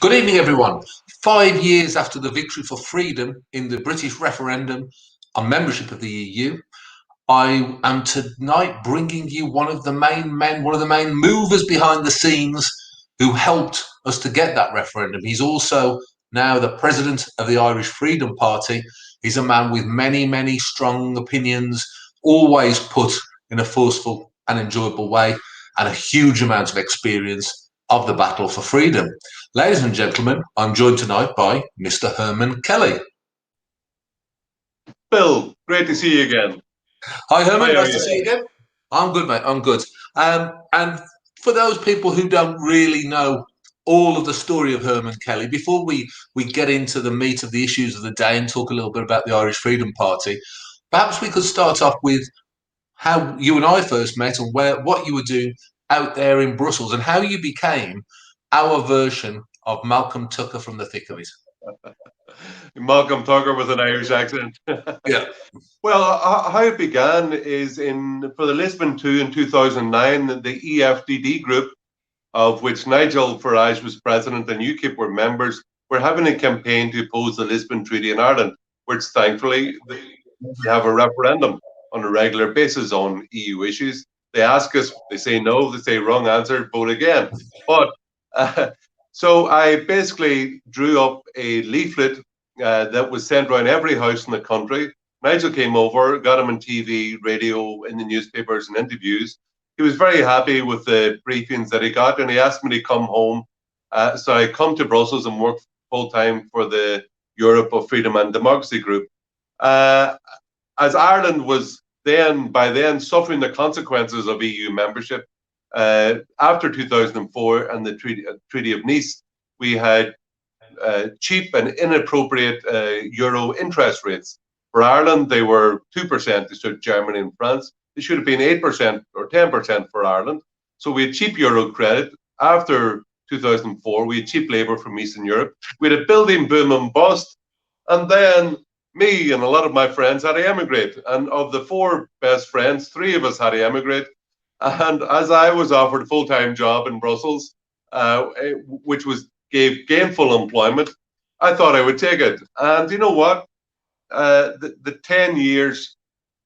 Good evening, everyone. 5 years after the victory for freedom in the British referendum on membership of the EU, I am tonight bringing you one of the main men, one of the main movers behind the scenes who helped us to get that referendum. He's also now the president of the Irish Freedom Party. He's a man with many, many strong opinions, always put in a forceful and enjoyable way, and a huge amount of experience of the battle for freedom. Ladies and gentlemen, I'm joined tonight by Mr. Herman Kelly. Bill, great to see you again. Hi, Herman. Nice to see you again. I'm good, mate. I'm good. And for those people who don't really know all of the story of Herman Kelly, before we get into the meat of the issues of the day and talk a little bit about the Irish Freedom Party, perhaps we could start off with how you and I first met and what you were doing out there in Brussels and how you became our version of Malcolm Tucker from The Thick of It. Malcolm Tucker with an Irish accent. Yeah. Well, how it began is for the Lisbon 2 in 2009, the EFDD group, of which Nigel Farage was president and UKIP were members, were having a campaign to oppose the Lisbon Treaty in Ireland, which thankfully they have a referendum on a regular basis on EU issues. They ask us, they say no, they say wrong answer, vote again. But so I basically drew up a leaflet that was sent around every house in the country. Nigel came over, got him on TV, radio, in the newspapers and interviews. He was very happy with the briefings that he got, and he asked me to come home. So I come to Brussels and work full-time for the Europe of Freedom and Democracy group. As Ireland was by then suffering the consequences of EU membership, after 2004 and the Treaty of Nice, we had cheap and inappropriate euro interest rates. For Ireland, they were 2% to suit Germany and France. They should have been 8% or 10% for Ireland. So we had cheap euro credit. After 2004, we had cheap labour from Eastern Europe. We had a building boom and bust. And then me and a lot of my friends had to emigrate. And of the 4 best friends, 3 of us had to emigrate. And as I was offered a full-time job in Brussels, which gave gainful employment, I thought I would take it. And you know what? The 10 years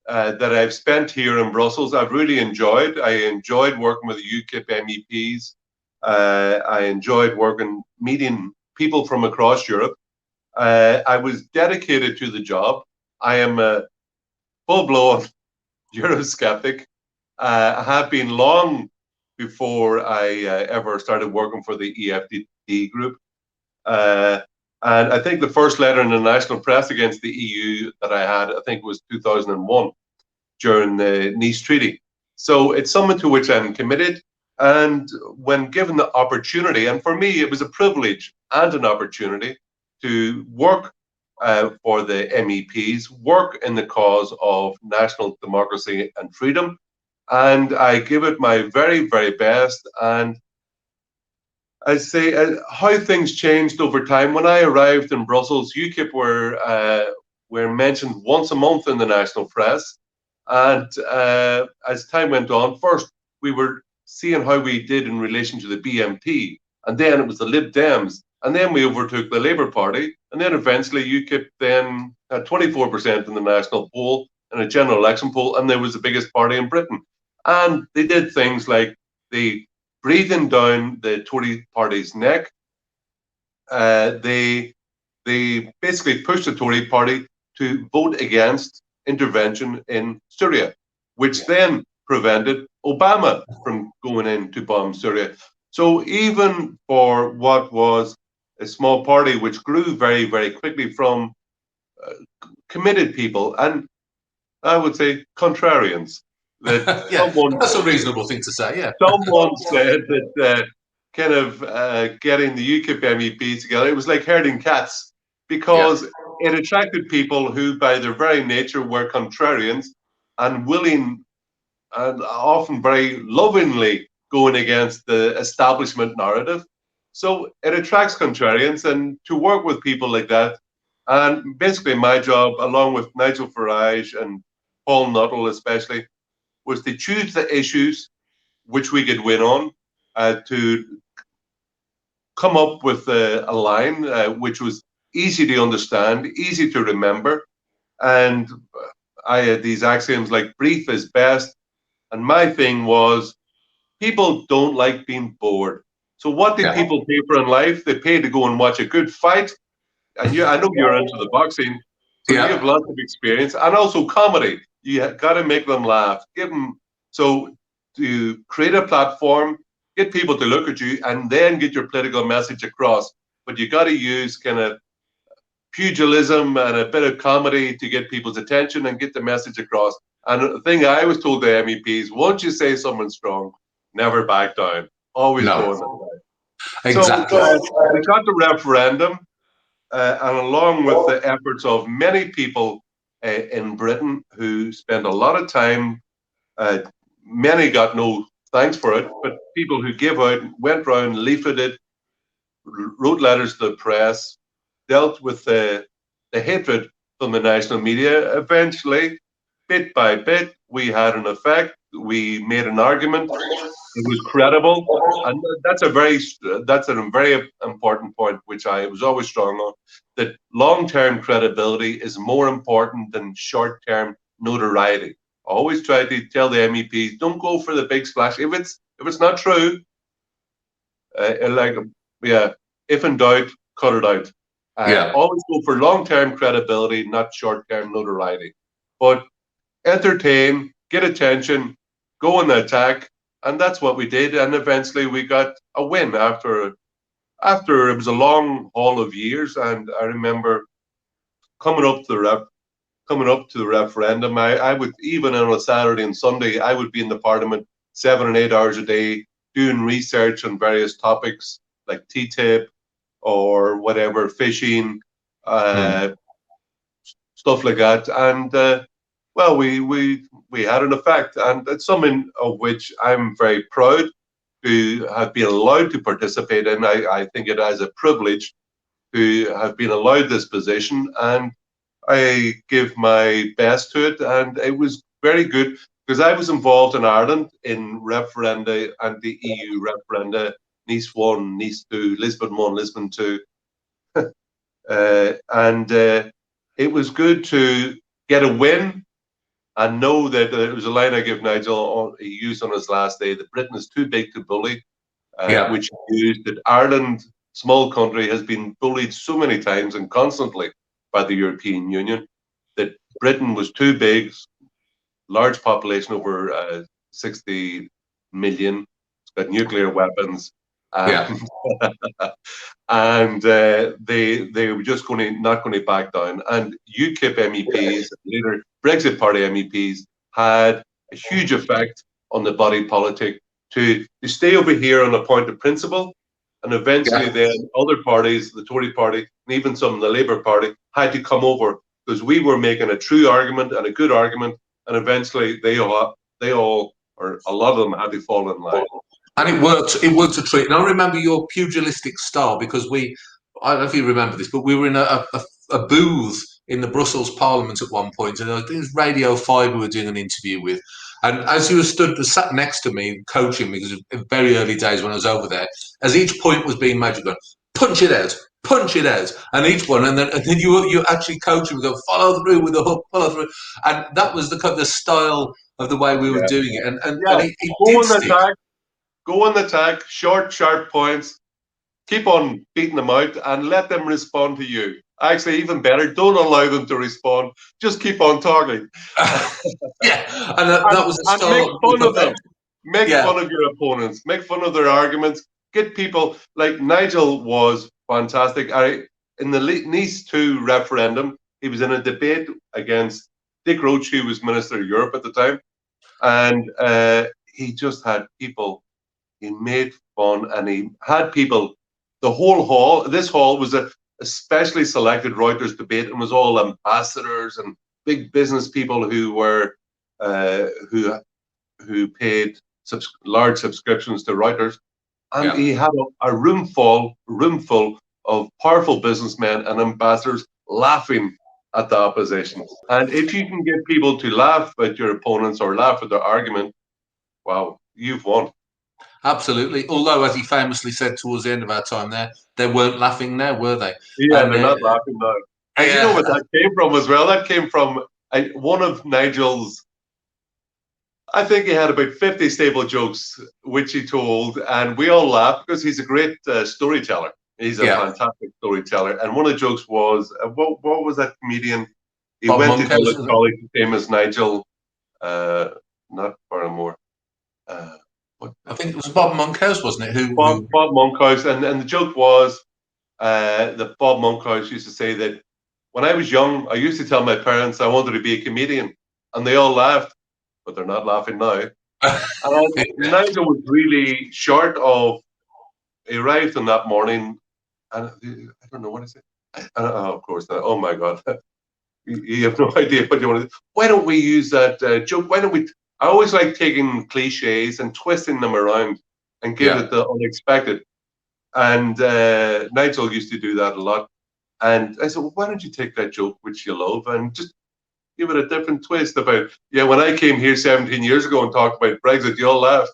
that I've spent here in Brussels, I've really enjoyed. I enjoyed working with the UKIP MEPs. I enjoyed meeting people from across Europe. I was dedicated to the job. I am a full-blown Eurosceptic. I have been long before I ever started working for the EFDD group. And I think the first letter in the national press against the EU that I had, I think was 2001 during the Nice Treaty. So it's something to which I'm committed. And when given the opportunity, and for me, it was a privilege and an opportunity to work for the MEPs, work in the cause of national democracy and freedom. And I give it my very, very best. And I say how things changed over time. When I arrived in Brussels, UKIP were mentioned once a month in the national press. And as time went on, first we were seeing how we did in relation to the BMP, and then it was the Lib Dems, and then we overtook the Labour Party, and then eventually UKIP then had 24% in the national poll in a general election poll, and they was the biggest party in Britain. And they did things like the breathing down the Tory party's neck. They basically pushed the Tory party to vote against intervention in Syria, which then prevented Obama from going in to bomb Syria. So even for what was a small party, which grew very, very quickly from committed people, and I would say contrarians, that that's a reasonable thing to say. Yeah, someone said that kind of getting the UKIP MEPs together, it was like herding cats, because it attracted people who, by their very nature, were contrarians and willing and often very lovingly going against the establishment narrative. So it attracts contrarians, and to work with people like that, and basically my job, along with Nigel Farage and Paul Nuttall especially, was to choose the issues which we could win on, to come up with a line which was easy to understand, easy to remember. And I had these axioms like brief is best. And my thing was people don't like being bored. So what do people pay for in life? They pay to go and watch a good fight. And I know you're into the boxing, so you have lots of experience. And also comedy. You got to make them laugh. Give them, so to create a platform, get people to look at you, and then get your political message across. But you got to use kind of pugilism and a bit of comedy to get people's attention and get the message across. And the thing I was told the MEPs, once you say something strong, never back down. Always go on that way. Exactly. So we got the referendum, and along with the efforts of many people in Britain who spend a lot of time, many got no thanks for it, but people who gave out, went around, leafleted, wrote letters to the press, dealt with the hatred from the national media. Eventually, bit by bit, we had an effect. We made an argument. It was credible, and that's a very important point, which I was always strong on. That long-term credibility is more important than short-term notoriety. I always try to tell the MEPs, don't go for the big splash if it's not true. If in doubt, cut it out. Always go for long-term credibility, not short-term notoriety. But entertain, get attention, go on the attack, and that's what we did. And eventually, we got a win after it was a long haul of years. And I remember coming up to the referendum. I would, even on a Saturday and Sunday, I would be in the Parliament 7 and 8 hours a day doing research on various topics like TTIP or whatever, fishing, stuff like that. And well, we had an effect, and it's something of which I'm very proud to have been allowed to participate in. I think it as a privilege to have been allowed this position, and I give my best to it. And it was very good because I was involved in Ireland in referenda and the EU referenda, Nice 1, Nice 2, Lisbon 1, Lisbon 2. And it was good to get a win and know that it was a line I give Nigel, he used on his last day, that Britain is too big to bully, which he used that Ireland, small country, has been bullied so many times and constantly by the European Union, that Britain was too big, large population, over 60 million, it's got nuclear weapons, and they were just not going to back down. And UKIP MEPs, later Brexit Party MEPs, had a huge effect on the body politic to stay over here on a point of principle. And eventually then other parties, the Tory party, and even some of the Labour Party, had to come over because we were making a true argument and a good argument. And eventually they all, or a lot of them, had to fall in line. And it worked a treat. And I remember your pugilistic style because I don't know if you remember this, but we were in a booth in the Brussels Parliament at one point, and I think it was Radio 5 we were doing an interview with. And as you sat next to me, coaching me, because it was very early days when I was over there, as each point was being made, you go, punch it out, and each one, and then you actually coaching me, go, follow through with the hook, follow through, and that was the style of the way we were doing it, and it did stick. Go on the attack, short, sharp points, keep on beating them out and let them respond to you. Actually, even better, don't allow them to respond. Just keep on talking. And that was the style. Make fun of them. Make fun of your opponents. Make fun of their arguments. Get people, like Nigel was fantastic. In the Nice 2 referendum, he was in a debate against Dick Roach, who was Minister of Europe at the time. And he just had people. He made fun, and he had people. The whole hall. This hall was a specially selected Reuters debate, and was all ambassadors and big business people who were who paid large subscriptions to Reuters, and he had a room full of powerful businessmen and ambassadors laughing at the opposition. And if you can get people to laugh at your opponents or laugh at their argument, wow, you've won. Absolutely. Although, as he famously said towards the end of our time there, they weren't laughing now, were they? Yeah, And they're not laughing now. And you know yeah, what that came from as well? That came from one of Nigel's. I think he had about 50 stable jokes, which he told, and we all laughed because he's a great storyteller. He's a yeah. fantastic storyteller. And one of the jokes was, what was that comedian? He Bob went to Monkhouse, Dulwich was it? College, the famous Nigel, not Barrymore. Uh, what, I think it was Bob Monkhouse, wasn't it? Who? Bob Monkhouse. And the joke was that Bob Monkhouse used to say that when I was young, I used to tell my parents I wanted to be a comedian, and they all laughed, but they're not laughing now. And Nigel was really short of. He arrived on that morning, and I don't know what is it. Of course, oh my God, you have no idea what you want to do. Why don't we use that joke? Why don't we? I always like taking cliches and twisting them around and give Yeah. it the unexpected. And Nigel used to do that a lot. And I said, well, why don't you take that joke, which you love, and just give it a different twist about, yeah, when I came here 17 years ago and talked about Brexit, you all laughed,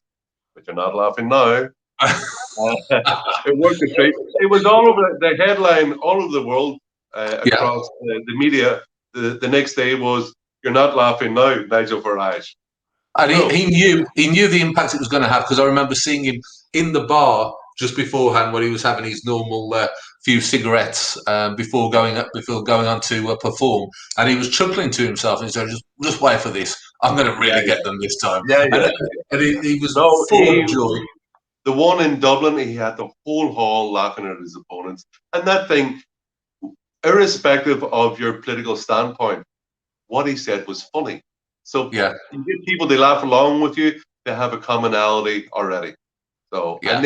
but you're not laughing now. It worked a treat. It was all over the headline, all over the world, Yeah. across the media. The next day was, "You're not laughing now, Nigel Farage." And So he knew the impact it was going to have, because I remember seeing him in the bar just beforehand when he was having his normal few cigarettes before going on to perform, and he was chuckling to himself and he said, "Just wait for this. I'm going to yeah, really get them this time." yeah, yeah, And, yeah. and he was No, full of joy. the one in Dublin, he had the whole hall laughing at his opponents, and that thing, irrespective of your political standpoint, what he said was funny. So Yeah, you get people, they laugh along with you, they have a commonality already. So yeah,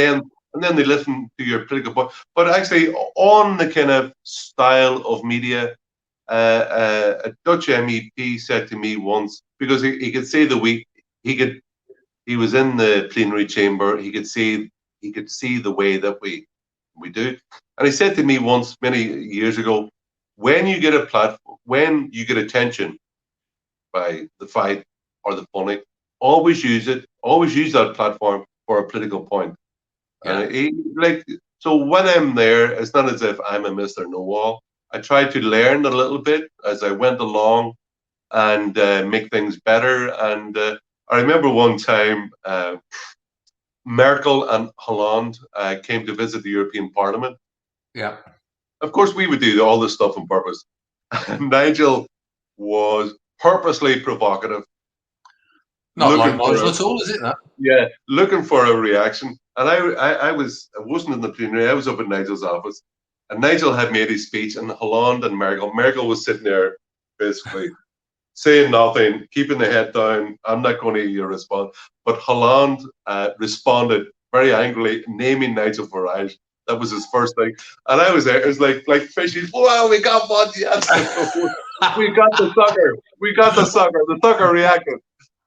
and then they listen to your political point. But actually, on the kind of style of media, a Dutch MEP said to me once, because he could see the week, he was in the plenary chamber, he could see the way that we do, and he said to me once many years ago, when you get a platform, when you get attention by the fight or the funny, always use that platform for a political point. yeah. Like, so when I'm there, it's not as if I'm a Mr. Know-all. I try to learn a little bit as I went along and make things better. And I remember one time Merkel and Hollande came to visit the European Parliament. Yeah. Of course, we would do all this stuff on purpose. And Nigel was purposely provocative, Not like looking for Nigel at all, is it? That? looking for a reaction. And I wasn't in the plenary. I was up in Nigel's office, and Nigel had made his speech, and Hollande and Merkel was sitting there, basically saying nothing, keeping the head down. I'm not going to respond. But Hollande responded very angrily, naming Nigel Farage. That was his first thing, and I was there. It was like fishing. Wow, we got one! Yes, we got the sucker. We got the sucker. The sucker reacted.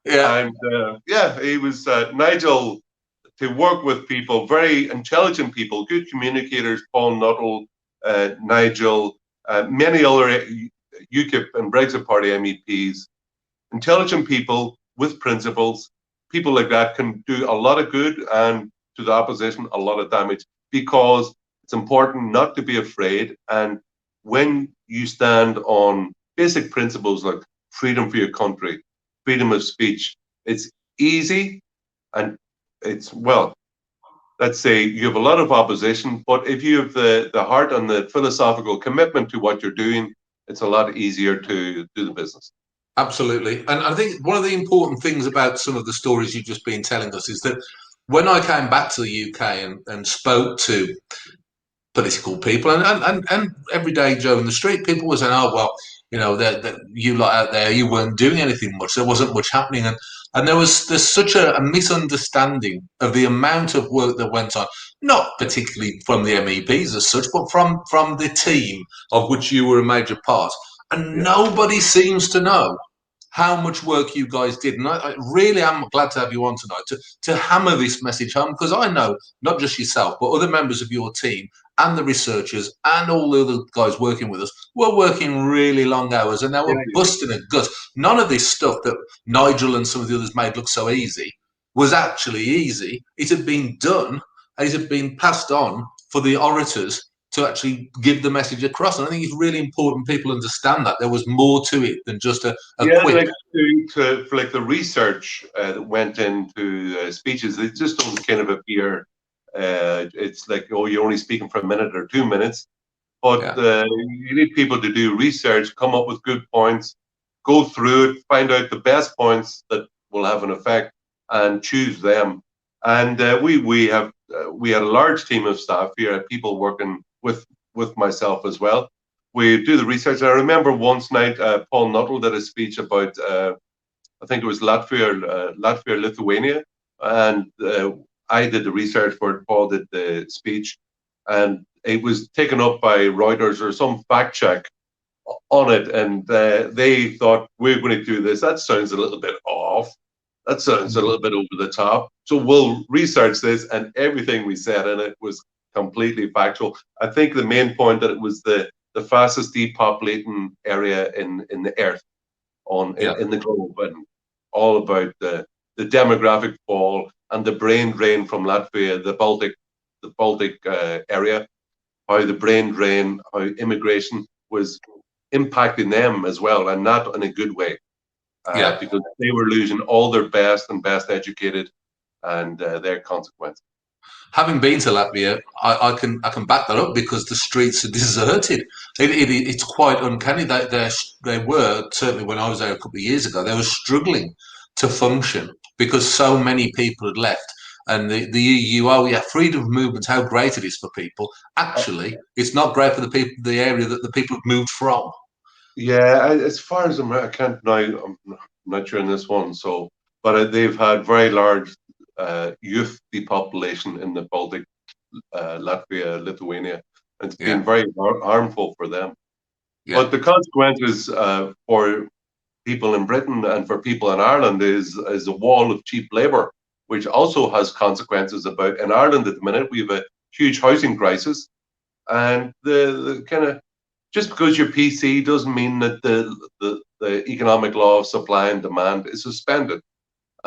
Yeah. And he was Nigel, to work with people, very intelligent people, good communicators. Paul Nuttall, Nigel, many other UKIP and Brexit Party MEPs, intelligent people with principles. People like that can do a lot of good and to the opposition a lot of damage, because it's important not to be afraid. And when you stand on basic principles like freedom for your country, freedom of speech, it's easy, and it's, well, let's say you have a lot of opposition, but if you have the heart and the philosophical commitment to what you're doing, it's a lot easier to do the business. Absolutely. And I think one of the important things about some of the stories you've just been telling us is that when I came back to the UK and spoke to political people and everyday Joe in the street, people were saying, "Oh well, you know, that you lot out there, you weren't doing anything much. There wasn't much happening." And there's such a misunderstanding of the amount of work that went on, not particularly from the MEPs as such, but from the team of which you were a major part. And Yeah. nobody seems to know how much work you guys did. And I really am glad to have you on tonight to hammer this message home, because I know not just yourself, but other members of your team and the researchers and all the other guys working with us were working really long hours, and they Yeah, were busting a gut. None of this stuff that Nigel and some of the others made look so easy was actually easy. It had been done, and it had been passed on for the orators to actually give the message across. And I think it's really important people understand that there was more to it than just a Yeah, quick. like for like the research that went into speeches, they just don't kind of appear. It's like, oh, you're only speaking for a minute or 2 minutes, but Yeah, you need people to do research, come up with good points, go through it, find out the best points that will have an effect, and choose them. And we had a large team of staff here, people working with myself as well. We do the research. I remember once night, Paul Nuttall did a speech about, I think it was Latvia, Lithuania, and I did the research for it. Paul did the speech, and it was taken up by Reuters or some fact check on it, and they thought, we're going to do this. That sounds a little bit off. That sounds a little bit over the top. So we'll research this, and everything we said in it was completely factual. I think the main point that it was the fastest depopulating area in the earth yeah, in the globe, and all about the demographic fall and the brain drain from Latvia, the Baltic area, how the brain drain, how immigration was impacting them as well, and not in a good way, yeah. because they were losing all their best and best educated, and their consequences. Having been to Latvia, I can back that up because the streets are deserted. It's quite uncanny. They were, certainly when I was there a couple of years ago, they were struggling to function because so many people had left. And the EU, oh yeah, freedom of movement, how great it is for people. Actually, it's not great for the people, the area that the people have moved from. Yeah, as far as I can't now, I'm not sure in this one. So, but they've had very large youth depopulation in the Baltic, Latvia, Lithuania. It's been Yeah, very harmful for them. yeah, But the consequences for people in Britain and for people in Ireland is a wall of cheap labour, which also has consequences. About in Ireland at the minute, we have a huge housing crisis, and the kind of, just because you're PC doesn't mean that the economic law of supply and demand is suspended.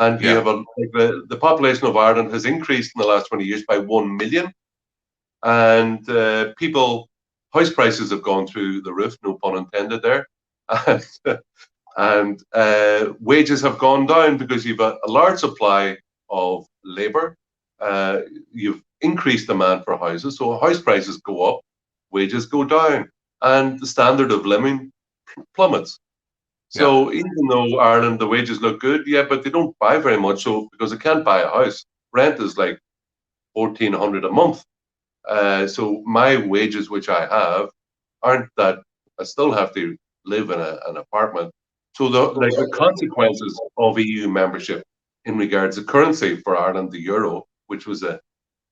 And you yeah, have the population of Ireland has increased in the last 20 years by 1 million, and house prices have gone through the roof, no pun intended there. And wages have gone down because you've a large supply of labour. You've increased demand for houses, so house prices go up, wages go down, and the standard of living plummets. yeah, So even though Ireland, the wages look good, yeah, but they don't buy very much. So because they can't buy a house, rent is like 1,400 a month. So my wages, which I have, aren't that. I still have to live in an apartment. So the consequences of EU membership in regards to currency for Ireland, the euro, which was I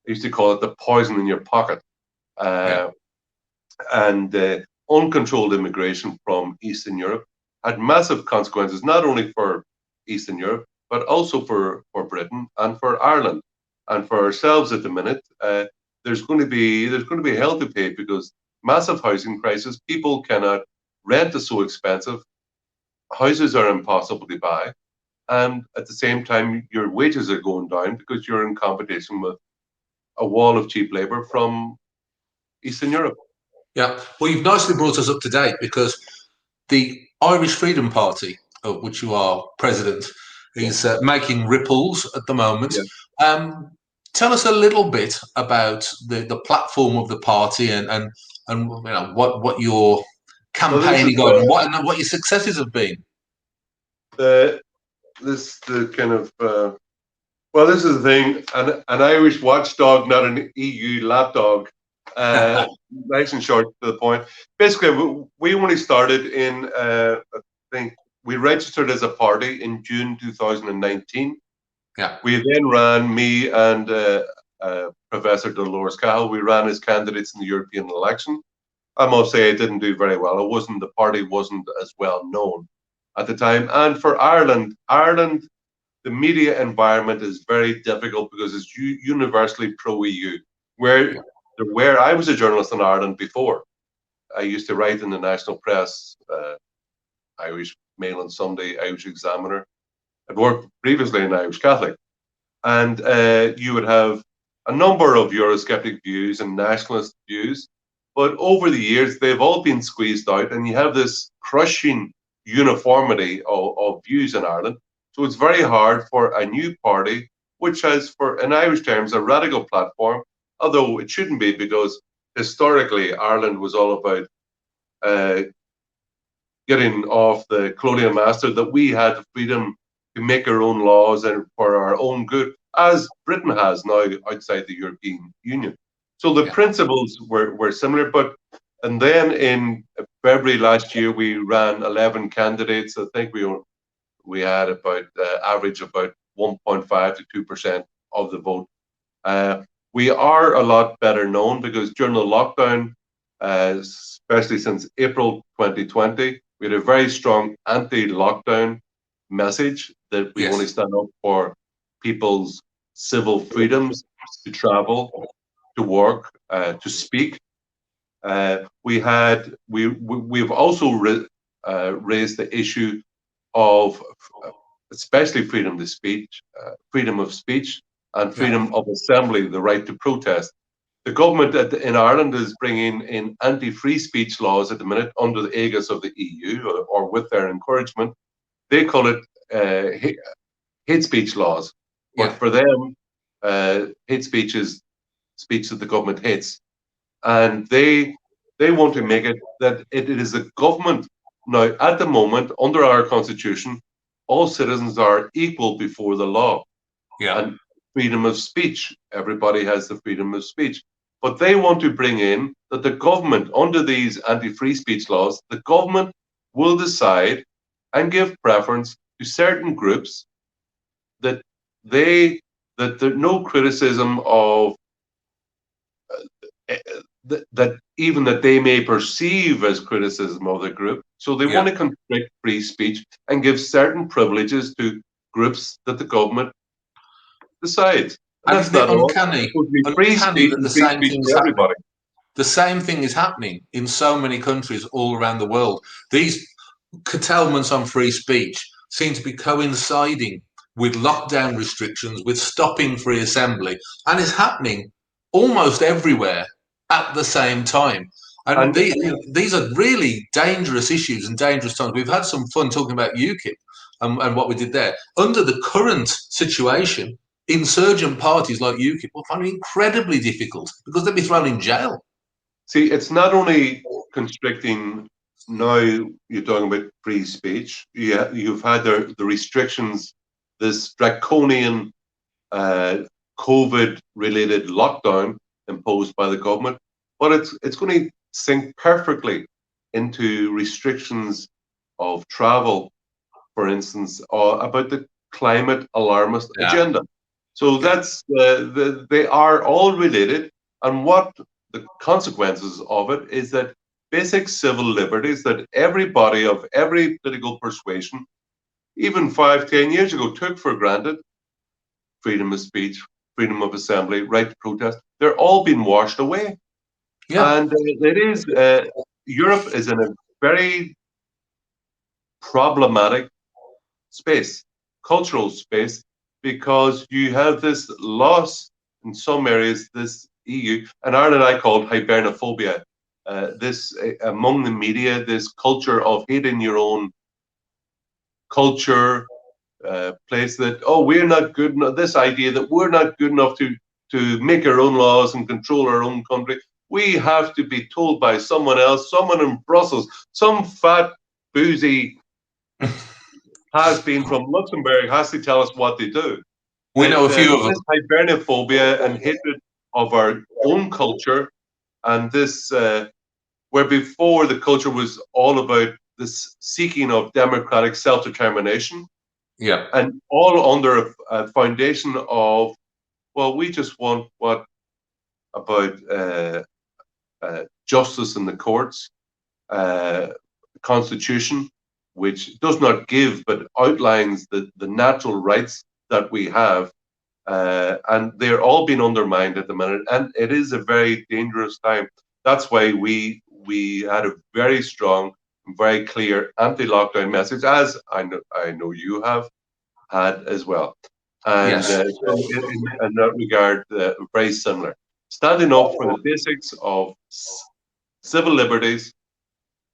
used to call it the poison in your pocket, yeah, uh, and uncontrolled immigration from Eastern Europe had massive consequences, not only for Eastern Europe, but also for Britain and for Ireland and for ourselves at the minute. There's going to be hell to pay because massive housing crisis. People cannot, rent is so expensive, houses are impossible to buy, and at the same time your wages are going down because you're in competition with a wall of cheap labour from Eastern Europe. yeah. Well, you've nicely brought us up to date because the Irish Freedom Party, of which you are president, Yeah, is making ripples at the moment. yeah. Um, Tell us a little bit about the platform of the party and what your Well, this is campaigning on and what your successes have been. the the kind of well, this is the thing, an Irish watchdog, not an EU lapdog. Nice and short to the point. Basically, we only started in I think we registered as a party in June 2019. Yeah, We then ran, me and Professor Dolores Cahill, we ran as candidates in the European election. I must say I didn't do very well. The party wasn't as well known at the time. And for Ireland, the media environment is very difficult because it's universally pro EU. yeah, Where I was a journalist in Ireland before, I used to write in the national press, Irish Mail on Sunday, Irish Examiner. I'd worked previously in Irish Catholic. and you would have a number of Eurosceptic views and nationalist views, but over the years they've all been squeezed out, and you have this crushing uniformity of views in Ireland. So it's very hard for a new party, which has, for in Irish terms, a radical platform, although it shouldn't be, because historically Ireland was all about getting off the colonial master, that we had the freedom to make our own laws and for our own good, as Britain has now outside the European Union. So the principles were similar, and then in February last year we ran 11 candidates. I think we had about average about 1.5 to 2% of the vote. We are a lot better known because during the lockdown, especially since April 2020, we had a very strong anti-lockdown message that we only stand up for people's civil freedoms to travel, to work, to speak. We've also raised the issue of especially freedom of speech, and freedom of assembly, the right to protest. The government in Ireland is bringing in anti-free speech laws at the minute under the aegis of the EU, or with their encouragement. They call it hate speech laws, but for them, hate speech is speech that the government hates, and they want to make it that it is the government. Now, at the moment, under our constitution, all citizens are equal before the law, and freedom of speech. Everybody has the freedom of speech. But they want to bring in that the government, under these anti-free speech laws, the government will decide and give preference to certain groups that there's no criticism of that even that they may perceive as criticism of the group. So they want to constrict free speech and give certain privileges to groups that the government decides. And isn't it uncanny? Free speech That and free speech for everybody. The same thing is happening in so many countries all around the world. These curtailments on free speech seem to be coinciding with lockdown restrictions, with stopping free assembly, and it's happening almost everywhere at the same time. And these are really dangerous issues and dangerous times. We've had some fun talking about UKIP and what we did there. Under the current situation, insurgent parties like UKIP will find it incredibly difficult because they'll be thrown in jail. See, it's not only constricting. Now you're talking about free speech. You've had the restrictions, this draconian COVID-related lockdown imposed by the government, but it's going to sink perfectly into restrictions of travel, for instance, about the climate alarmist agenda. So that's they are all related, and what the consequences of it is that basic civil liberties that everybody of every political persuasion, even 5-10 years ago, took for granted, freedom of speech, freedom of assembly, right to protest, they're all being washed away. And it is Europe is in a very problematic space, cultural space, because you have this loss in some areas, this EU, and Ireland I called hibernophobia, this among the media, this culture of hating your own culture, place that, oh, we're not good enough, this idea that we're not good enough to make our own laws and control our own country. We have to be told by someone else, someone in Brussels, some fat, boozy has been from Luxembourg has to tell us what they do. We know a few of them. This hibernophobia and hatred of our own culture, and this, where before the culture was all about this seeking of democratic self-determination, and all under a foundation of, well, we just want what about justice in the courts, constitution, which does not give but outlines the natural rights that we have, and they're all being undermined at the minute, and it is a very dangerous time. That's why we had a very strong, very clear anti-lockdown message, as I know you have had as well. And Yes. in that regard, very similar. Standing up for the basics of civil liberties,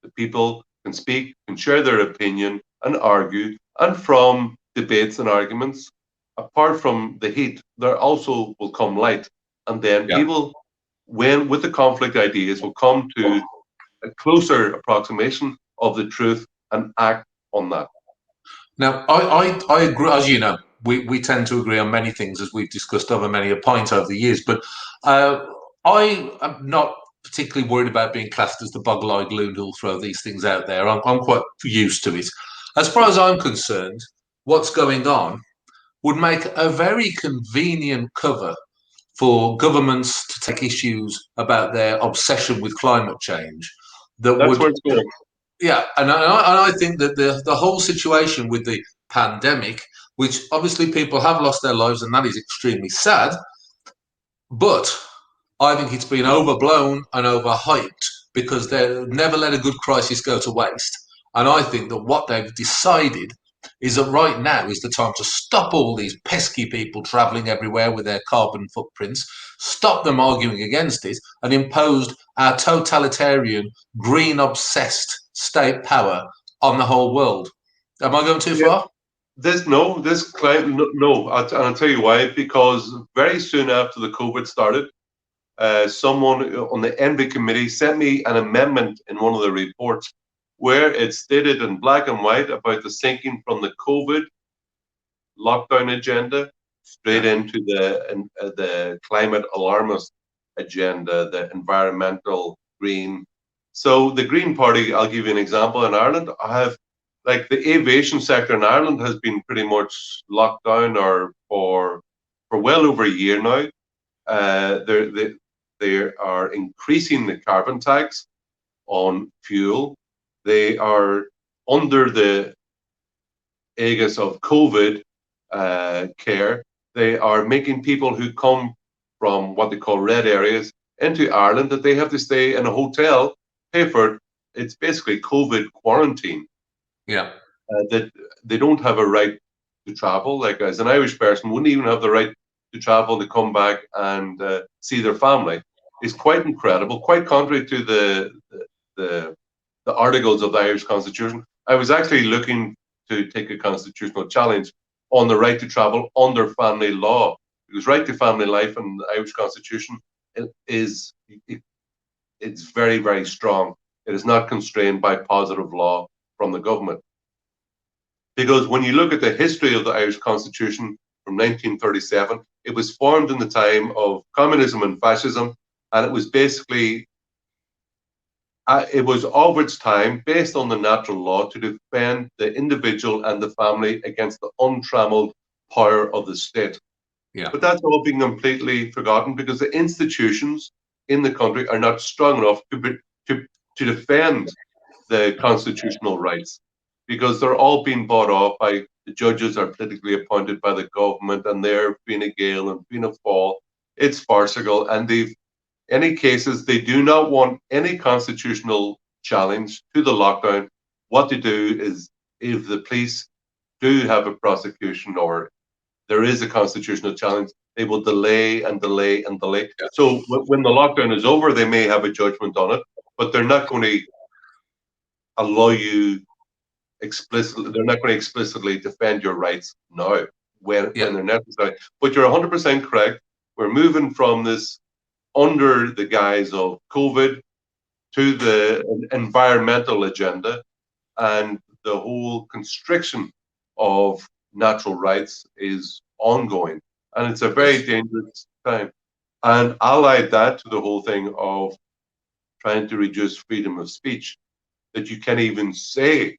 the people can speak, can share their opinion and argue, and from debates and arguments, apart from the heat, there also will come light. And then Yeah. people, when with the conflict ideas, will come to a closer approximation of the truth and act on that. Now, I agree. As you know, we tend to agree on many things, as we've discussed over many a pint over the years. But I am not particularly worried about being classed as the boggle-eyed loon who'll throw these things out there. I'm quite used to it. As far as I'm concerned, what's going on would make a very convenient cover for governments to take issues about their obsession with climate change. That's where it's going. Yeah, and I think that the whole situation with the pandemic, which obviously people have lost their lives, and that is extremely sad, but I think it's been overblown and overhyped because they never let a good crisis go to waste. And I think that what they've decided is that right now is the time to stop all these pesky people travelling everywhere with their carbon footprints, stop them arguing against it, and impose our totalitarian, green obsessed state power on the whole world. Am I going too far? This claim, no. I'll tell you why. Because very soon after the COVID started, someone on the Envy committee sent me an amendment in one of the reports where it stated in black and white about the sinking from the COVID lockdown agenda straight into the climate alarmist agenda, the environmental green. So the Green Party, I'll give you an example. In Ireland, I have, like, the aviation sector in Ireland has been pretty much locked down or for well over a year now. They are increasing the carbon tax on fuel. They are under the aegis of COVID care. They are making people who come from what they call red areas into Ireland that they have to stay in a hotel, pay for it. It's basically COVID quarantine. Yeah. That they don't have a right to travel. Like, as an Irish person, wouldn't even have the right to travel to come back and see their family. It's quite incredible, quite contrary to the articles of the Irish Constitution. I was actually looking to take a constitutional challenge on the right to travel under family law, because right to family life in the Irish Constitution it's very, very strong. It is not constrained by positive law from the government. Because when you look at the history of the Irish Constitution from 1937, it was formed in the time of communism and fascism, and it was basically it was of its time, based on the natural law, to defend the individual and the family against the untrammeled power of the state. Yeah. But that's all being completely forgotten because the institutions in the country are not strong enough to defend the constitutional rights, because they're all being bought off by the judges are politically appointed by the government, and they're Fianna Gael and Fianna Fáil. It's farcical, and any cases, they do not want any constitutional challenge to the lockdown. What they do is, if the police do have a prosecution or there is a constitutional challenge, they will delay and delay and delay. Yeah. So when the lockdown is over, they may have a judgment on it, but they're not going to allow you explicitly. They're not going to explicitly defend your rights now when they're necessary. But you're 100% correct. We're moving from this under the guise of COVID to the environmental agenda, and the whole constriction of natural rights is ongoing, and it's a very dangerous time. And allied that to the whole thing of trying to reduce freedom of speech, that you can't even say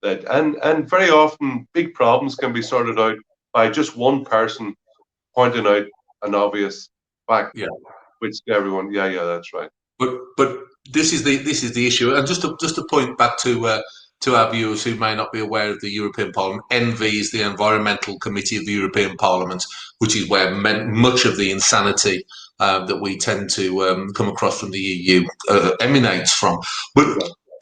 that, and very often big problems can be sorted out by just one person pointing out an obvious fact. Yeah. Which everyone, yeah, that's right. But this is the issue, and just to point back to our viewers who may not be aware of the European Parliament, ENVI is the Environmental Committee of the European Parliament, which is where much of the insanity that we tend to come across from the EU emanates from. But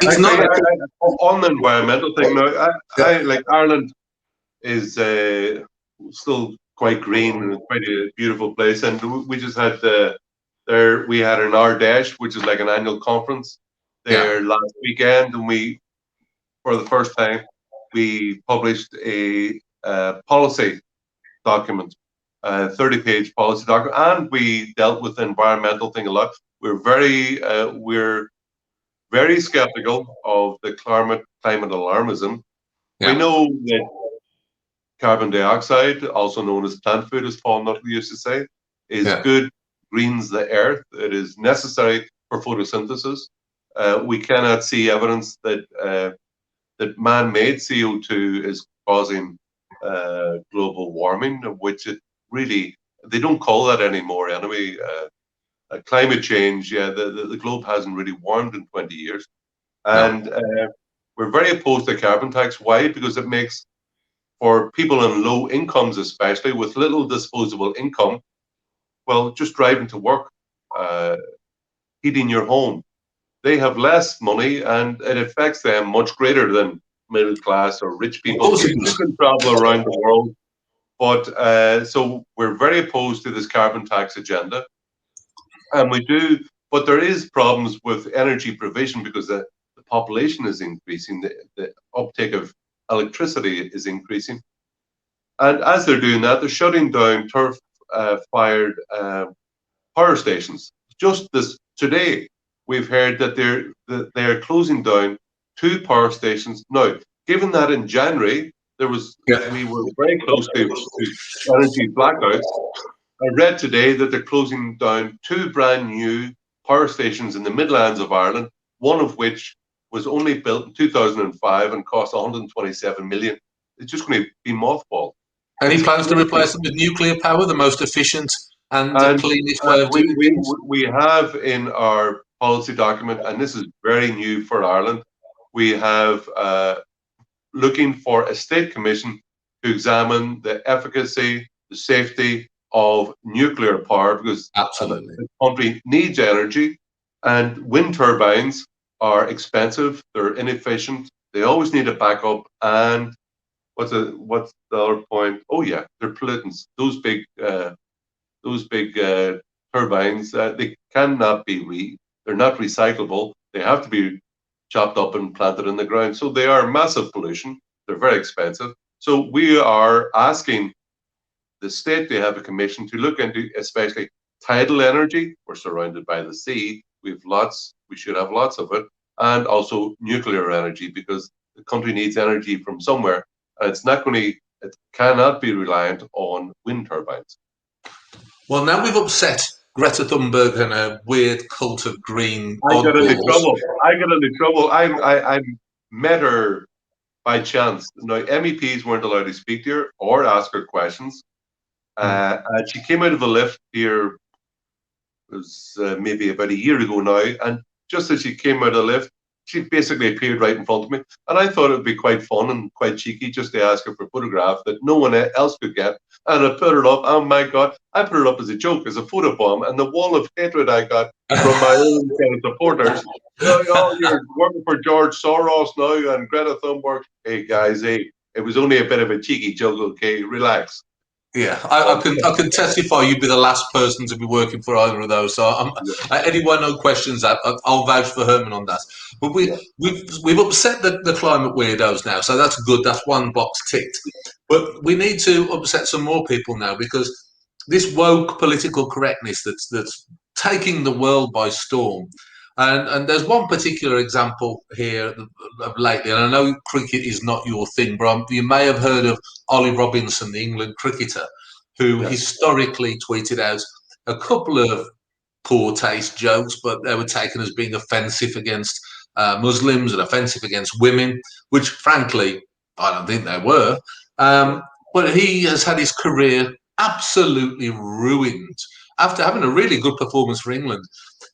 it's actually, not on the environmental thing now. I like Ireland is still quite green and quite a beautiful place. And we just had we had an Ardèche, which is like an annual conference there last weekend, and we, for the first time, we published a policy document, a 30-page policy document, and we dealt with the environmental thing a lot. We're very skeptical of the climate alarmism. We know that carbon dioxide, also known as plant food, as Paul Nutley used to say, is good, greens the earth. It is necessary for photosynthesis. We cannot see evidence that that man-made CO2 is causing global warming, which it really, they don't call that anymore anyway. Climate change, the globe hasn't really warmed in 20 years. And we're very opposed to carbon tax. Why? Because it makes, for people on low incomes, especially with little disposable income, well, just driving to work, heating your home, they have less money, and it affects them much greater than middle class or rich people who can travel around the world. But so we're very opposed to this carbon tax agenda, and we do. But there is problems with energy provision because the population is increasing, the uptake of electricity is increasing, and as they're doing that, they're shutting down turf-fired power stations. Just this today, we've heard that they're closing down 2 power stations. Now, given that in January we were very close to energy blackouts, I read today that they're closing down 2 brand new power stations in the Midlands of Ireland, one of which was only built in 2005 and cost 127 million. It's just going to be mothballed. And he plans to replace them with nuclear power, the most efficient and cleanest way of doing things. We have in our policy document, and this is very new for Ireland, we have looking for a state commission to examine the efficacy, the safety of nuclear power, because the country needs energy, and wind turbines are expensive, they're inefficient, they always need a backup, and what's the other point? Oh yeah, they're pollutants. Those big turbines, they cannot be they're not recyclable. They have to be chopped up and planted in the ground. So they are massive pollution. They're very expensive. So we are asking the state to have a commission to look into, especially tidal energy. We're surrounded by the sea. We should have lots of it, and also nuclear energy, because the country needs energy from somewhere, and it cannot be reliant on wind turbines. Well, now we've upset Greta Thunberg and a weird cult of green. I got into trouble. I met her by chance. Now, MEPs weren't allowed to speak to her or ask her questions. And she came out of a lift here, it was maybe about a year ago now, and just as she came out of the lift, she basically appeared right in front of me. And I thought it would be quite fun and quite cheeky just to ask her for a photograph that no one else could get. And I put it up. Oh my God, I put it up as a joke, as a photobomb. And the wall of hatred I got from my own kind of supporters. Oh, you're working for George Soros now and Greta Thunberg. Hey guys, it was only a bit of a cheeky joke, okay? Relax. Yeah, I can testify you'd be the last person to be working for either of those. So anyone who questions that, I'll vouch for Herman on that. But we've upset the climate weirdos now, so that's good. That's one box ticked. But we need to upset some more people now, because this woke political correctness that's taking the world by storm. And there's one particular example here of lately, and I know cricket is not your thing, but you may have heard of Ollie Robinson, the England cricketer, who historically tweeted out a couple of poor taste jokes, but they were taken as being offensive against Muslims and offensive against women, which frankly, I don't think they were. But he has had his career absolutely ruined after having a really good performance for England.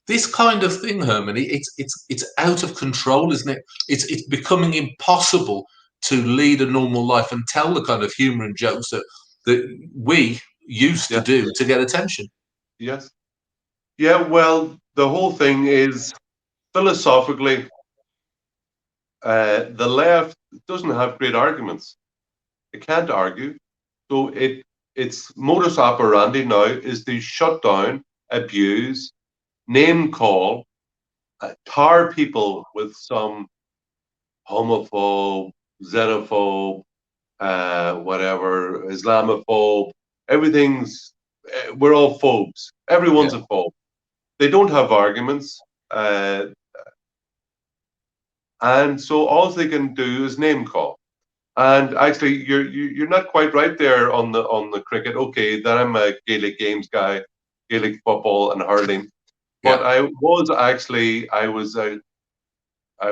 This kind of thing, Herman, it's out of control, isn't it? It's becoming impossible to lead a normal life and tell the kind of humour and jokes that we used to do to get attention. Yes. Yeah, well, the whole thing is, philosophically, the left doesn't have great arguments. It can't argue. So it its modus operandi now is to shut down, abuse, name call, tar people with some homophobe, xenophobe, whatever, Islamophobe. Everything's, we're all phobes. Everyone's Yeah. a phobe. They don't have arguments. Uh, and so all they can do is name call. And actually, you're not quite right there on the cricket. Okay, that I'm a Gaelic games guy, Gaelic football and hurling. But Yeah. I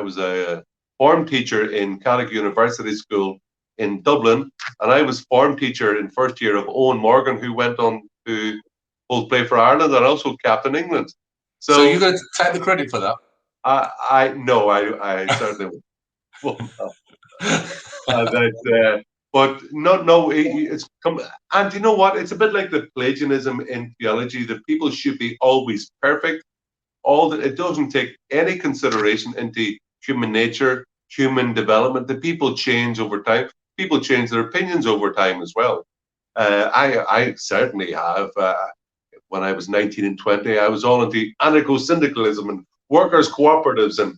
was a form teacher in Catholic University School in Dublin, and I was form teacher in first year of Owen Morgan, who went on to both play for Ireland and also captain England. So you're So going to take the credit for that? I no, I certainly won't. But no, it's come. And you know what? It's a bit like the Pelagianism in theology that people should be always perfect. All that it doesn't take any consideration into human nature, human development. That people change over time. People change their opinions over time as well. I certainly have. When I was 19 and 20, I was all into anarcho-syndicalism and workers' cooperatives, and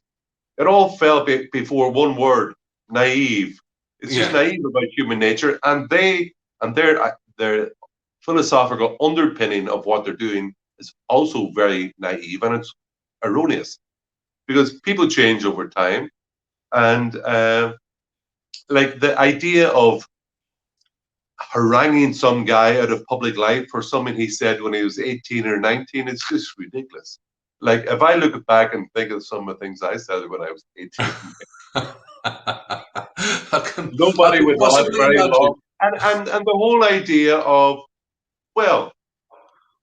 it all fell before one word: naive. It's just Yeah. naive about human nature, and their philosophical underpinning of what they're doing is also very naive, and it's erroneous because people change over time, and like the idea of haranguing some guy out of public life for something he said when he was 18 or 19, it's just ridiculous. Like if I look back and think of some of the things I said when I was 18, I nobody can would last possibly very imagine. long. And the whole idea of, well,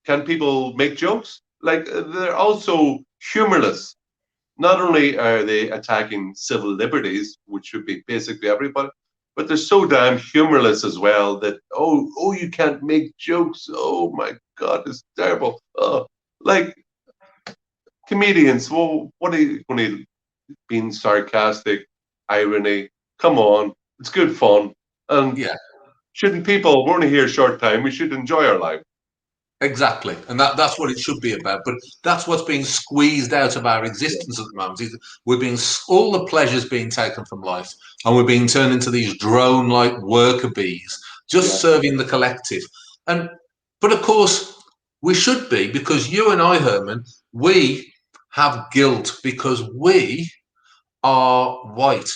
can people make jokes? Like they're also humorless. Not only are they attacking civil liberties, which should be basically everybody, but they're so damn humorless as well that you can't make jokes. Oh my God, it's terrible. Like comedians, well, what are you going to being sarcastic, irony? Come on, it's good fun. And Yeah. shouldn't people? We're only here a short time. We should enjoy our life. Exactly, and that's what it should be about. But that's what's being squeezed out of our Yeah, existence at the moment. We're being all the pleasures being taken from life, and we're being turned into these drone-like worker bees, yeah. just serving the collective. And but of course, we should be, because you and I, Herman, we have guilt because we are white.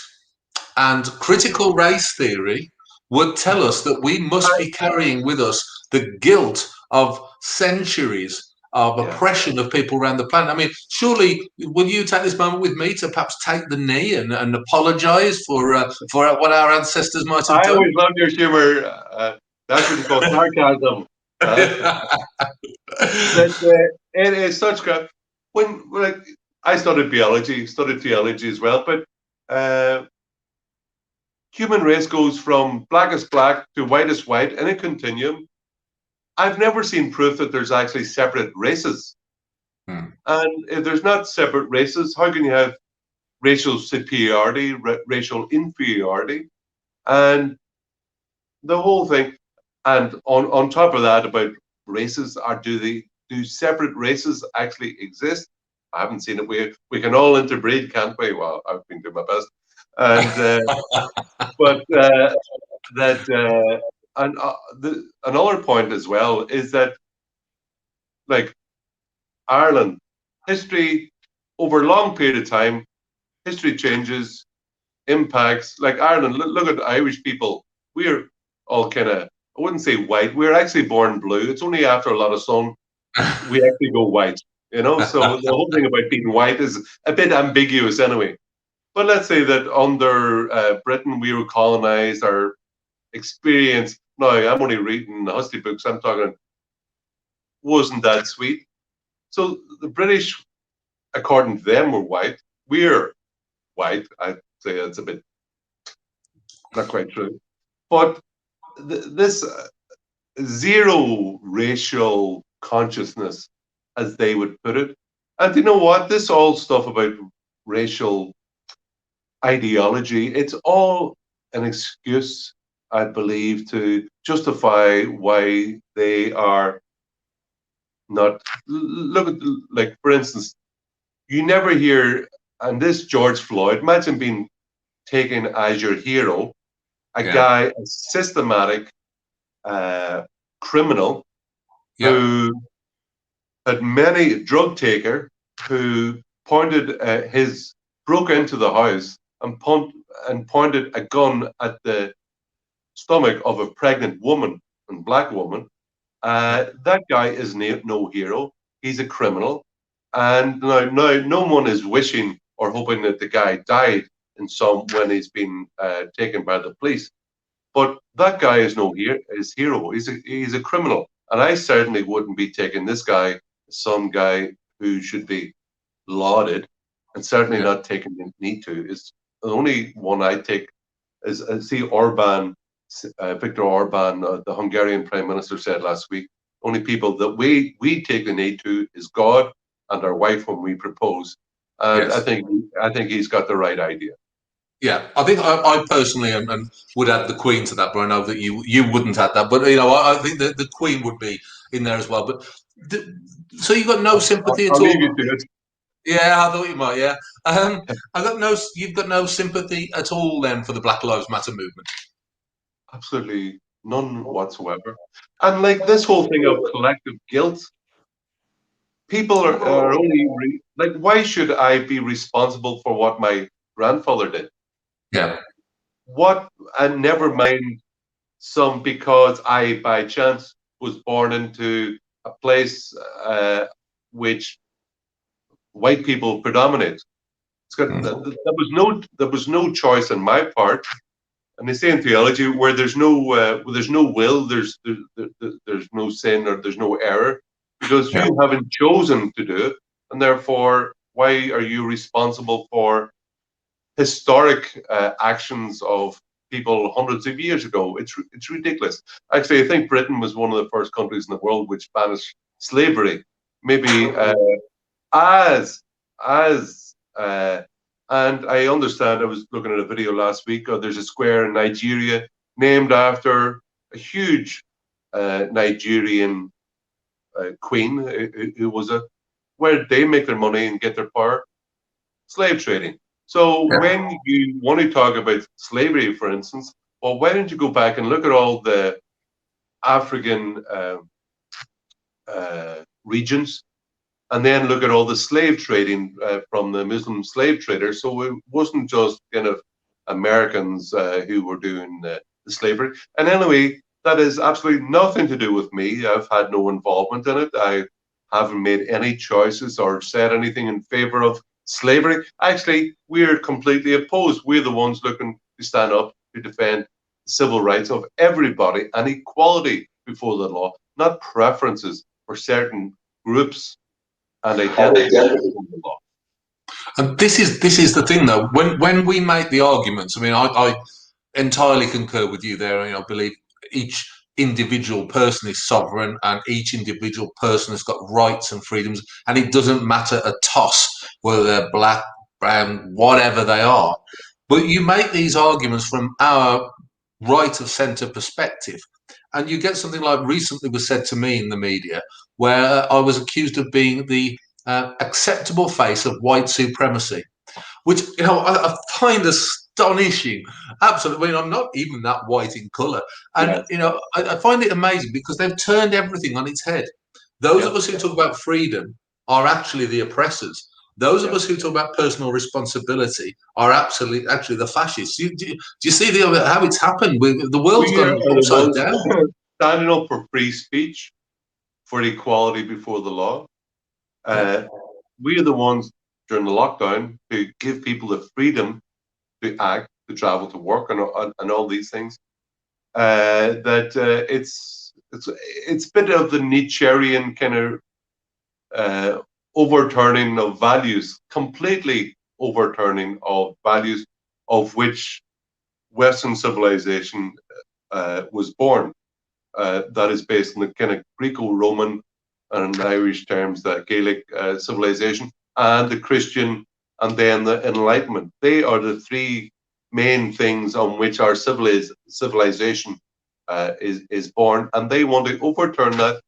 And critical race theory would tell us that we must I, be carrying with us the guilt of centuries of yeah. oppression of people around the planet. I mean, surely, will you take this moment with me to perhaps take the knee and apologise for what our ancestors might have I done? always love your humor. That's what you call sarcasm. That it is such crap. When like I studied biology, studied theology as well, but uh, human race goes from blackest black to whitest white in a continuum. I've never seen proof that there's actually separate races. Hmm. And if there's not separate races, how can you have racial superiority, racial inferiority, and the whole thing? And on top of that, about races, do separate races actually exist? I haven't seen it. We can all interbreed, can't we? Well, I've been doing my best, and but that and another point as well is that like Ireland history over a long period of time, history changes, impacts. Like Ireland, look at the Irish people. We're all kind of, I wouldn't say white. We're actually born blue. It's only after a lot of sun we actually go white. So the whole thing about being white is a bit ambiguous anyway. But let's say that under Britain we were colonized. Our experience. No, I'm only reading the history books. I'm talking wasn't that sweet. So the British, according to them, were white. We're white. I'd say that's a bit not quite true. But this zero racial consciousness, as they would put it. And you know what? This all stuff about racial ideology, it's all an excuse. I believe, to justify why they are not. Look at, like, for instance, you never hear, and this George Floyd, imagine being taken as your hero, a Yeah. guy, a systematic criminal Yeah. who had many drug taker who broke into the house and pointed a gun at the stomach of a pregnant woman and black woman. That guy is no hero. He's a criminal, and now no one is wishing or hoping that the guy died when he's been taken by the police. But that guy is no hero. He's a criminal, and I certainly wouldn't be taking this guy, some guy who should be lauded, and certainly not taking the need to. Is the only one I take is see Orban, Viktor Orban, the Hungarian Prime Minister, said last week. Only people that we take the need to is God and our wife when we propose, and Yes. I think he's got the right idea. Yeah, I think I personally and would add the Queen to that, but I know that you wouldn't add that. But I think that the Queen would be in there as well. But so you've got no sympathy at I'll leave all? you to it. Yeah, I thought you might. Yeah, you've got no sympathy at all then for the Black Lives Matter movement. Absolutely none whatsoever. And like this whole thing of collective guilt, people are only like, why should I be responsible for what my grandfather did? Yeah, What, and never mind because I by chance was born into a place which white people predominate. There was no choice on my part. And they say in theology, where there's no will, there's no sin or there's no error, because you haven't chosen to do it, and therefore, why are you responsible for historic actions of people hundreds of years ago? It's ridiculous. Actually, I think Britain was one of the first countries in the world which banished slavery. Maybe as and I understand, I was looking at a video last week, there's a square in Nigeria named after a huge Nigerian queen who was where they make their money and get their power? Slave trading. So when you want to talk about slavery, for instance, well, why don't you go back and look at all the African regions, and then look at all the slave trading from the Muslim slave traders. So it wasn't just kind of Americans who were doing the slavery. And anyway, that has absolutely nothing to do with me. I've had no involvement in it. I haven't made any choices or said anything in favor of slavery. Actually, we're completely opposed. We're the ones looking to stand up to defend the civil rights of everybody and equality before the law, not preferences for certain groups and identity before the law. and this is the thing though. When we make the arguments, I mean, I entirely concur with you there. I believe each individual person is sovereign, and each individual person has got rights and freedoms, and it doesn't matter a toss whether they're black, brown, whatever they are. But you make these arguments from our right of centre perspective, and you get something like recently was said to me in the media, where I was accused of being the acceptable face of white supremacy, which I find astonishing. Absolutely, I mean, I'm not even that white in colour, and I find it amazing because they've turned everything on its head. Those of us who talk about freedom are actually the oppressors. Those of us who talk about personal responsibility are actually the fascists. Do you see how it's happened? The world's gone upside down. Standing up for free speech, for equality before the law. We are the ones during the lockdown who give people the freedom to act, to travel, to work, and all these things. It's a bit of the Nietzschean kind of overturning of values, completely overturning of values of which Western civilization was born. That is based on the kind of Greco-Roman and in Irish terms, the Gaelic civilization, and the Christian, and then the Enlightenment. They are the three main things on which our civilization is born, and they want to overturn that,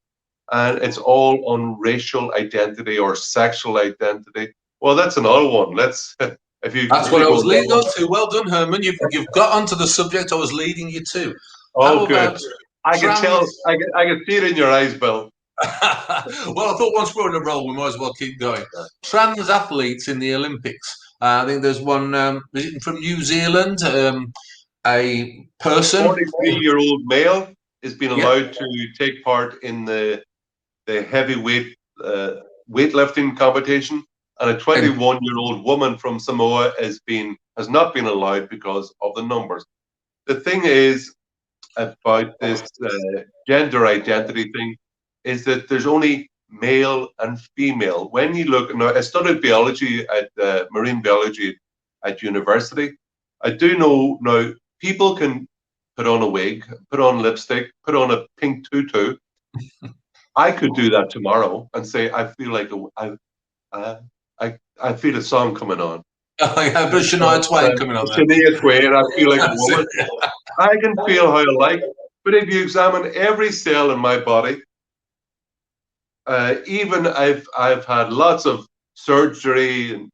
and it's all on racial identity or sexual identity. Well, that's another one. Let's if you That's what really I go was leading on down. to. Well done, Herman. You've got onto the subject I was leading you to. Oh, How good. about I can tell. trans? I can see it in your eyes, Bill. Well, I thought once we're in a roll, we might as well keep going. Trans athletes in the Olympics. I think there's one from New Zealand, a person. 43-year-old male is being Yeah, allowed to take part in the heavyweight weightlifting competition, and a and 21-year-old woman from Samoa has not been allowed because of the numbers. The thing is about this gender identity thing is that there's only male and female. When you look, now I studied biology at marine biology at university. I do know now people can put on a wig, put on lipstick, put on a pink tutu. I could do that tomorrow and say I feel like I feel a song coming on. I have a Shania Twain coming on there. Shania Twain, I feel like a That's woman. it. I can feel how I like, but if you examine every cell in my body, even I've had lots of surgery and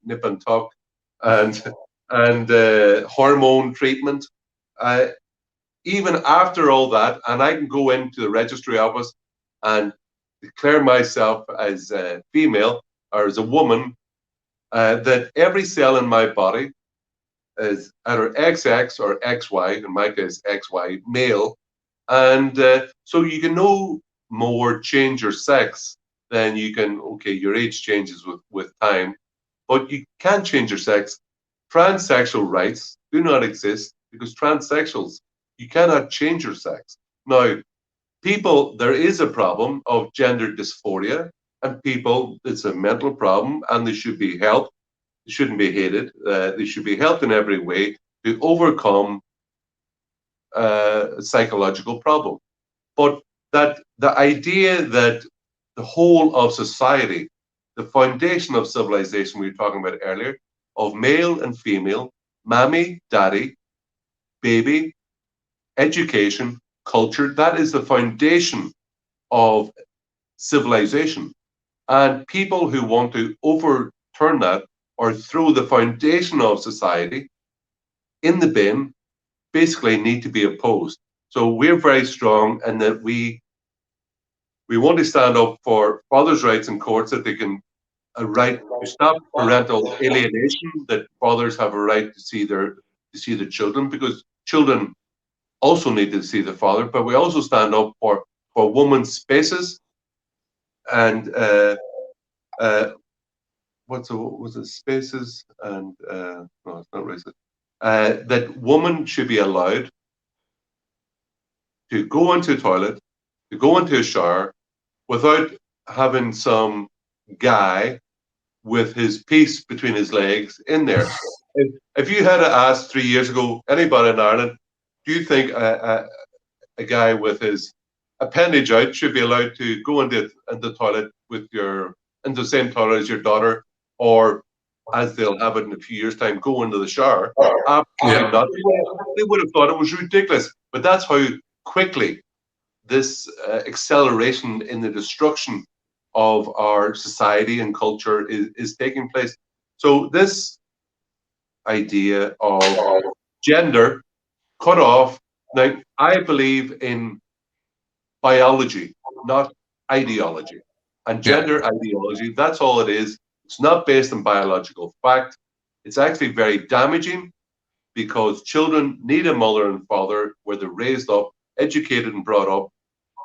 nip and tuck and hormone treatment. Uh, Even after all that, and I can go into the registry office and declare myself as a female or as a woman, that every cell in my body is either XX or XY, in my case, XY male. And so you can no more change your sex than you can, okay, your age changes with time, but you can change your sex. Transsexual rights do not exist because transsexuals, you cannot change your sex. Now, people, there is a problem of gender dysphoria, and people, it's a mental problem, and they should be helped. They shouldn't be hated. They should be helped in every way to overcome a psychological problem. But that the idea that the whole of society, the foundation of civilization we were talking about earlier, of male and female, mammy, daddy, baby, education, culture, that is the foundation of civilization. And people who want to overturn that or throw the foundation of society in the bin basically need to be opposed. So we're very strong in that we want to stand up for fathers' rights in courts, that they can a right to stop parental alienation, that fathers have a right to see the children, because children also need to see the father. But we also stand up for women's spaces and what's it spaces and no, it's not racist. That women should be allowed to go into a toilet, to go into a shower without having some guy with his piece between his legs in there. If you had asked 3 years ago anybody in Ireland, do you think a guy with his appendage out should be allowed to go into the toilet with in the same toilet as your daughter, or as they'll have it in a few years' time, go into the shower? Absolutely Yeah. not. They would have thought it was ridiculous. But that's how quickly this acceleration in the destruction of our society and culture is taking place. So this idea of gender cut off. Now, I believe in biology, not ideology. And Yeah. gender ideology, that's all it is. It's not based on biological fact. It's actually very damaging because children need a mother and father where they're raised up, educated, and brought up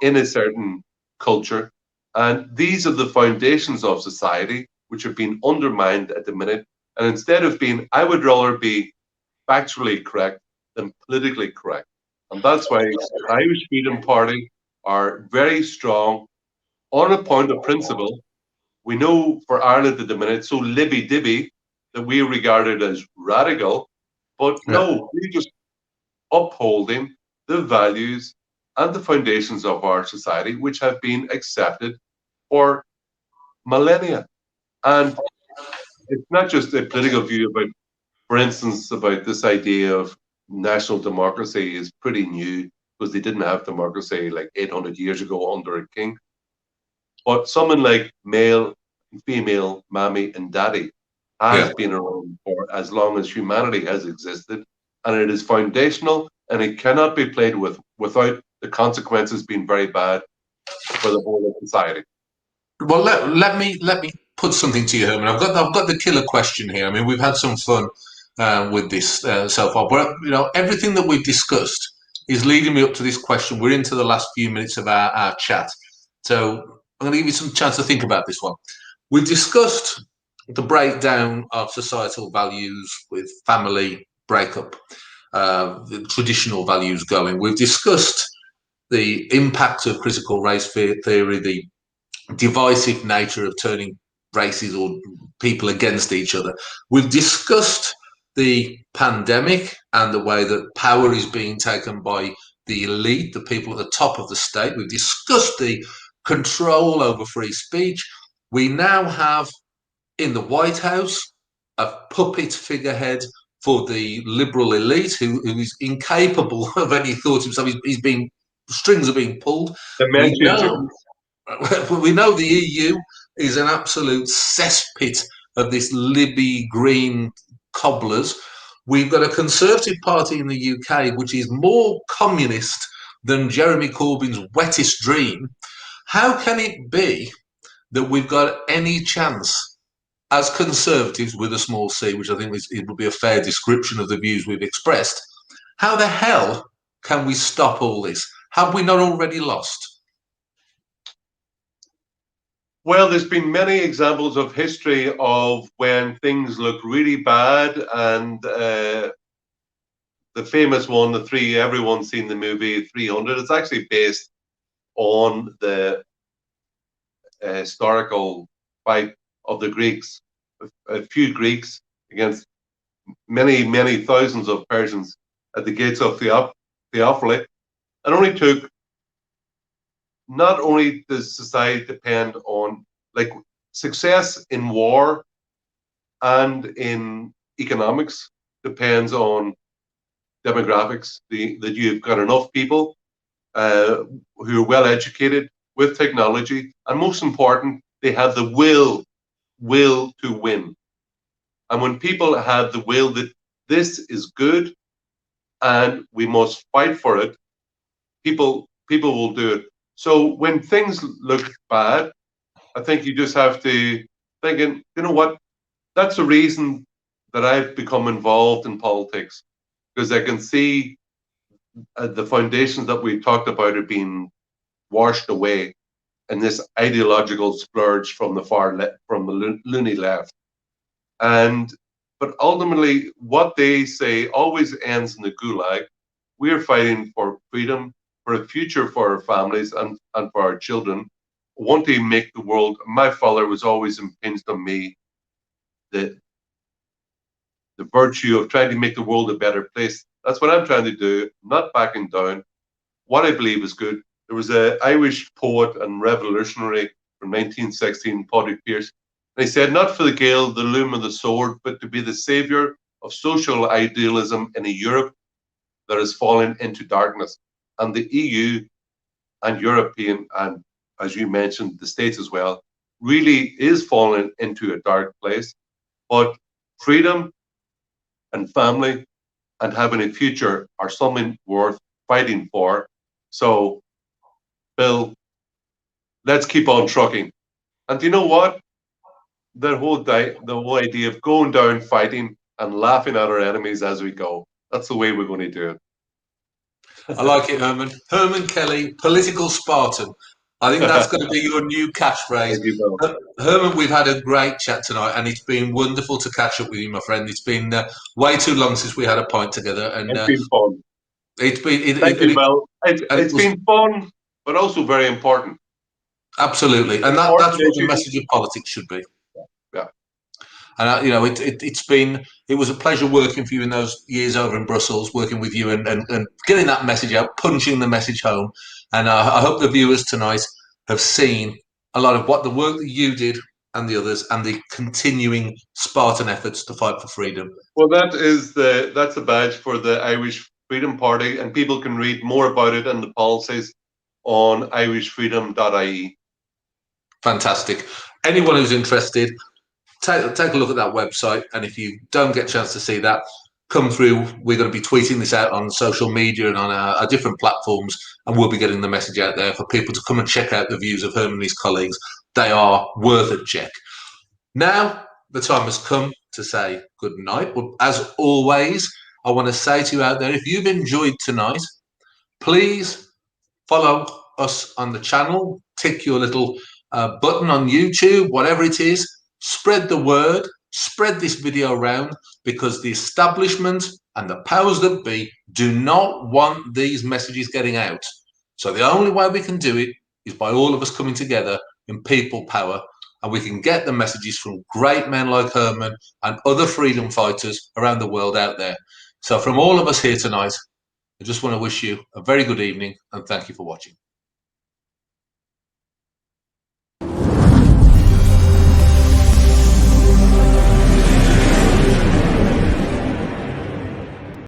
in a certain culture. And these are the foundations of society, which have been undermined at the minute. And instead of being, I would rather be factually correct than politically correct. And that's why the Irish Freedom Party are very strong on a point of principle. We know for Ireland at the minute, so libby dibby, that we regard it as radical, but Yeah. no, we just upholding the values and the foundations of our society, which have been accepted for millennia. And it's not just a political view about for instance, about this idea of national democracy is pretty new because they didn't have democracy like 800 years ago under a king. But someone like male and female, mommy and daddy, has been around for as long as humanity has existed, and it is foundational, and it cannot be played with without the consequences being very bad for the whole of society. Well, let me put something to you, Herman. I've got the killer question here. I mean, we've had some fun with this so far, but everything that we've discussed is leading me up to this question. We're into the last few minutes of our chat, so I'm going to give you some chance to think about this one. We've discussed the breakdown of societal values with family breakup, the traditional values going. We've discussed the impact of critical race theory, the divisive nature of turning races or people against each other. We've discussed the pandemic and the way that power is being taken by the elite, the people at the top of the state. We've discussed the control over free speech. We now have in the White House a puppet figurehead for the liberal elite who is incapable of any thought himself. He's being strings are being pulled. We know we know the EU is an absolute cesspit of this Libby green cobblers. We've got a Conservative Party in the UK which is more communist than Jeremy Corbyn's wettest dream. How can it be that we've got any chance as Conservatives with a small c, which I think it would be a fair description of the views we've expressed? How the hell can we stop all this? Have we not already lost? Well, there's been many examples of history of when things look really bad, and the famous one, everyone's seen the movie 300. It's actually based on the historical fight of the Greeks, a few Greeks against many, many thousands of Persians at the gates of Theophily. It only took. Not only does society depend on success in war and in economics depends on demographics, that you've got enough people who are well educated with technology, and most important, they have the will to win. And when people have the will that this is good and we must fight for it, people will do it. So when things look bad, I think you just have to think, you know what, that's the reason that I've become involved in politics, because I can see the foundations that we talked about are being washed away in this ideological splurge from the far left, from the loony left. But ultimately, what they say always ends in the gulag. We are fighting for freedom, for a future for our families and for our children, want to make the world. My father was always impinged on me the virtue of trying to make the world a better place. That's what I'm trying to do, not backing down. What I believe is good. There was an Irish poet and revolutionary from 1916, Padraig Pearse, and he said, not for the gale, the loom of the sword, but to be the savior of social idealism in a Europe that has fallen into darkness. And the EU and European, and as you mentioned, the States as well, really is falling into a dark place. But freedom and family and having a future are something worth fighting for. So, Bill, let's keep on trucking. And you know what? The whole idea of going down, fighting, and laughing at our enemies as we go. That's the way we're going to do it. I like it, Herman. Herman Kelly, political Spartan. I think that's going to be your new catchphrase. Herman, we've had a great chat tonight, and it's been wonderful to catch up with you, my friend. It's been way too long since we had a pint together, and it's been fun. It's been thank you, Bill. It's been fun, but also very important. Absolutely, and that's what the message of politics should be. Yeah. And it was a pleasure working for you in those years over in Brussels, working with you and getting that message out, punching the message home. And I hope the viewers tonight have seen a lot of what the work that you did and the others, and the continuing Spartan efforts to fight for freedom. Well, that's a badge for the Irish Freedom Party, and people can read more about it and the policies on irishfreedom.ie. Fantastic. Anyone who's interested, take a look at that website, and if you don't get a chance to see that, come through. We're going to be tweeting this out on social media and on our different platforms, and we'll be getting the message out there for people to come and check out the views of Herman and his colleagues. They are worth a check. Now, the time has come to say good night. But as always, I want to say to you out there, if you've enjoyed tonight, please follow us on the channel, tick your little button on YouTube, whatever it is, spread the word, spread this video around, because the establishment and the powers that be do not want these messages getting out. So the only way we can do it is by all of us coming together in people power, and we can get the messages from great men like Herman and other freedom fighters around the world out there. So from all of us here tonight, I just want to wish you a very good evening and thank you for watching.